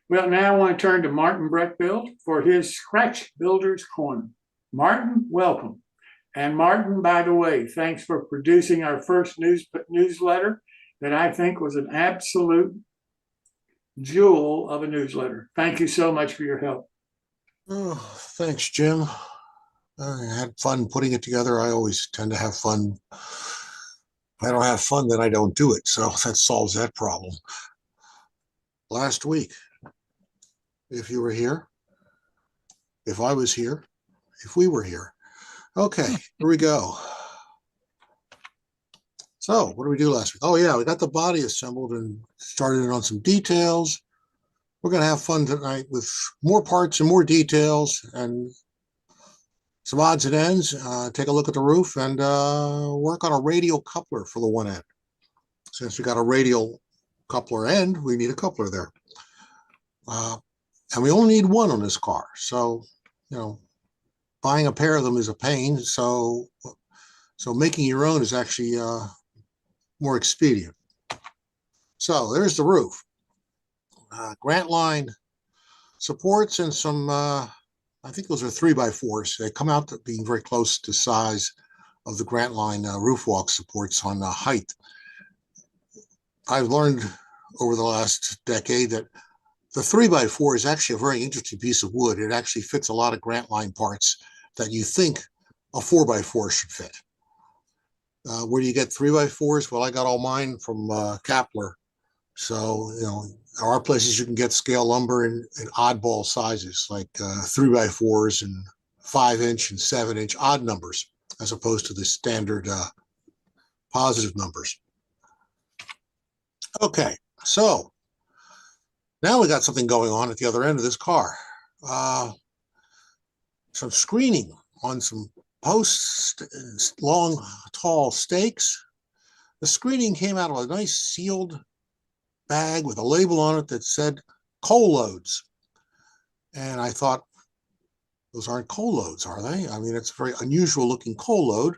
Well, now I want to turn to Martin Brechbiel for his Scratch Builder's Corner. Martin, welcome. And Martin, by the way, thanks for producing our first newsletter that I think was an absolute jewel of a newsletter. Thank you so much for your help. Oh, thanks, Jim. I had fun putting it together. I always tend to have fun. If I don't have fun, then I don't do it. So that solves that problem. Last week, if you were here, if I was here, if we were here. Okay, here we go. So what did we do last week? Oh, yeah, we got the body assembled and started on some details. We're going to have fun tonight with more parts and more details and some odds and ends. Take a look at the roof and work on a radial coupler for the one end. Since we got a radial coupler end, we need a coupler there. And we only need one on this car. So, buying a pair of them is a pain. So making your own is actually more expedient. So there's the roof. Grant line supports and some, I think those are 3x4s. They come out to being very close to size of the Grant line roof walk supports on height. I've learned over the last decade that the 3x4 is actually a very interesting piece of wood. It actually fits a lot of Grant line parts that you think a 4x4 should fit. Where do you get 3x4s? Well, I got all mine from Kapler. So, there are places you can get scale lumber in oddball sizes, like 3x4s and 5-inch and 7-inch odd numbers, as opposed to the standard positive numbers. Okay, so now we got something going on at the other end of this car. Some screening on some posts, long, tall stakes. The screening came out of a nice sealed bag with a label on it that said coal loads. And I thought, those aren't coal loads, are they? I mean, it's a very unusual looking coal load.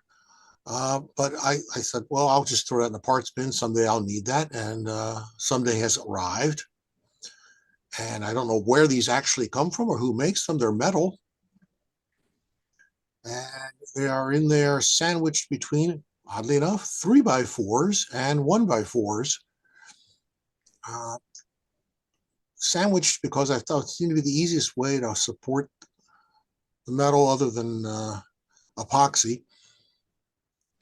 But I said, well, I'll just throw that in the parts bin. Someday I'll need that. And someday has arrived. And I don't know where these actually come from or who makes them. They're metal. And they are in there sandwiched between, oddly enough, 3x4s and 1x4s. Sandwiched because I thought it seemed to be the easiest way to support the metal other than epoxy.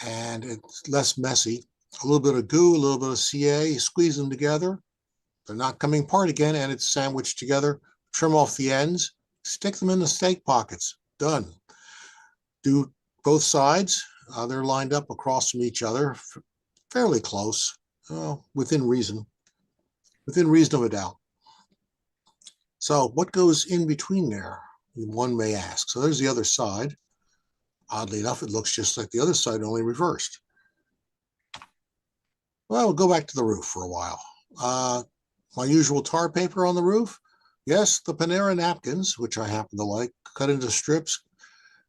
And it's less messy. A little bit of goo, a little bit of CA, you squeeze them together. They're not coming apart again, and it's sandwiched together. Trim off the ends, stick them in the stake pockets. Done. Do both sides. They're lined up across from each other, fairly close, within reason of a doubt. So what goes in between there, one may ask. So there's the other side. Oddly enough, it looks just like the other side, only reversed. Well, we'll go back to the roof for a while. My usual tar paper on the roof. Yes, the Panera napkins, which I happen to like, cut into strips,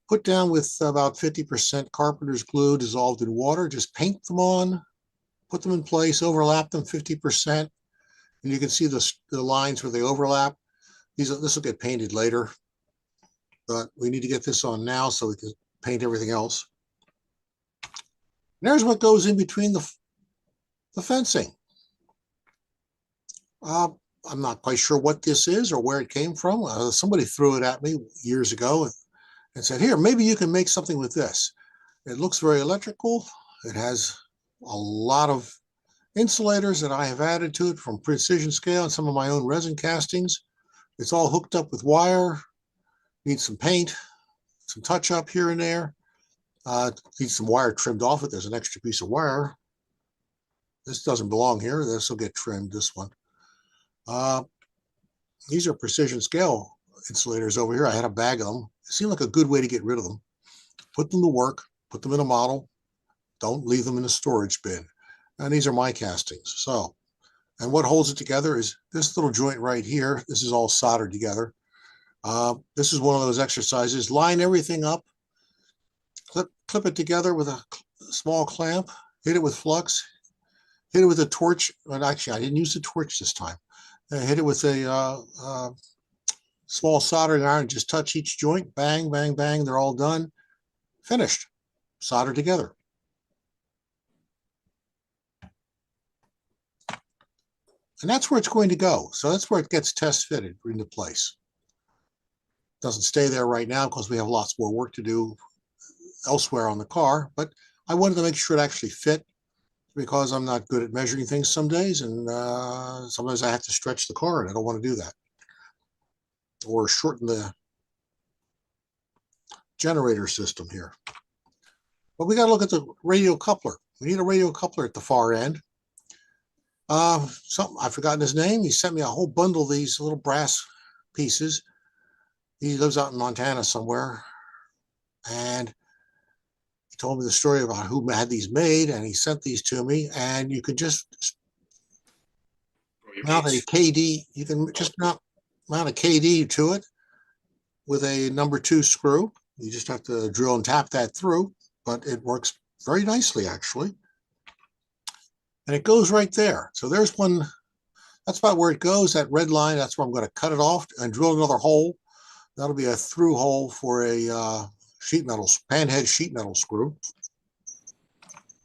put down with about 50% carpenter's glue dissolved in water. Just paint them on, put them in place, overlap them 50%. And you can see the lines where they overlap. This will get painted later, but we need to get this on now so we can paint everything else. And there's what goes in between the fencing. I'm not quite sure what this is or where it came from. Somebody threw it at me years ago and said, here, maybe you can make something with this. It looks very electrical. It has a lot of insulators that I have added to it from precision scale and some of my own resin castings. It's all hooked up with wire. Needs some paint, some touch up here and there. Needs some wire trimmed off it. There's an extra piece of wire. This doesn't belong here. This will get trimmed, this one. These are precision scale insulators over here. I had a bag of them. It seemed like a good way to get rid of them. Put them to work, put them in a model. Don't leave them in a storage bin. And these are my castings. So, and what holds it together is this little joint right here. This is all soldered together. This is one of those exercises. Line everything up, clip it together with a small clamp, hit it with flux, hit it with a torch. But actually, I didn't use the torch this time. hit it with a small soldering iron, just touch each joint, bang, bang, bang, they're all done, finished, soldered together. And that's where it's going to go. So that's where it gets test fitted into place. Doesn't stay there right now because we have lots more work to do elsewhere on the car, but I wanted to make sure it actually fit because I'm not good at measuring things some days, and sometimes I have to stretch the car and I don't want to do that. Or shorten the generator system here. But we got to look at the radial coupler. We need a radial coupler at the far end. Something I've forgotten his name. He sent me a whole bundle of these little brass pieces. He lives out in Montana somewhere, and he told me the story about who had these made, and he sent these to me. And you could just mount a KD. You can just mount a KD to it with a number 2 screw. You just have to drill and tap that through, but it works very nicely actually. And it goes right there. So there's one, that's about where it goes, that red line. That's where I'm going to cut it off and drill another hole. That'll be a through hole for a sheet metal, panhead sheet metal screw.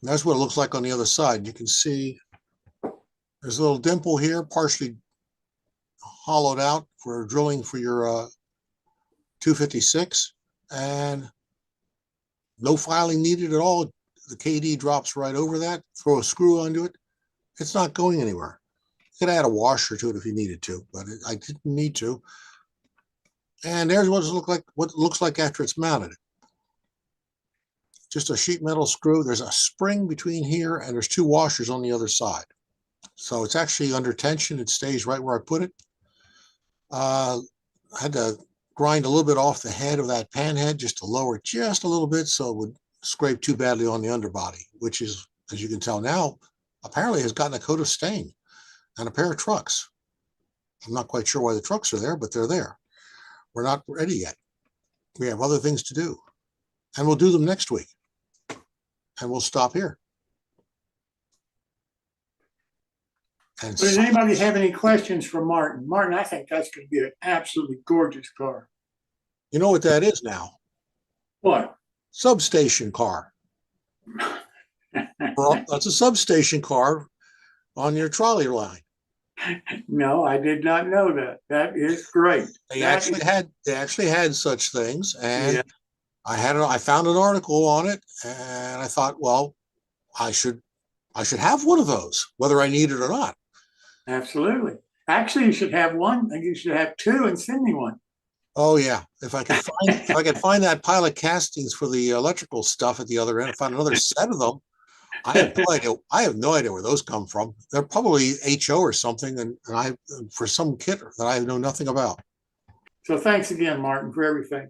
And that's what it looks like on the other side. You can see there's a little dimple here, partially hollowed out for drilling for your 256, and no filing needed at all. The KD drops right over that. Throw a screw onto it. It's not going anywhere. You could add a washer to it if you needed to, but I didn't need to. And there's what it looks like after it's mounted. Just a sheet metal screw. There's a spring between here, and there's 2 washers on the other side. So it's actually under tension. It stays right where I put it. I had to grind a little bit off the head of that pan head just to lower it just a little bit so it would scrape too badly on the underbody, which is, as you can tell now, apparently has gotten a coat of stain and a pair of trucks. I'm not quite sure why the trucks are there, but they're there. We're not ready yet. We have other things to do, and we'll do them next week, and we'll stop here. And Does anybody have any questions for Martin? Martin, I think that's going to be an absolutely gorgeous car. you know what that is now? What? Substation car. Well, that's a substation car on your trolley line. No, I did not know that. That is great. They actually had such things, and Yeah. I found an article on it, and I thought, well, I should have one of those, whether I need it or not. Absolutely. Actually, you should have one, and you should have 2 and send me one. Oh yeah, if I could find that pile of castings for the electrical stuff at the other end, find another set of them. I have no idea. I have no idea where those come from. They're probably HO or something, and I for some kit that I know nothing about. So thanks again, Martin, for everything.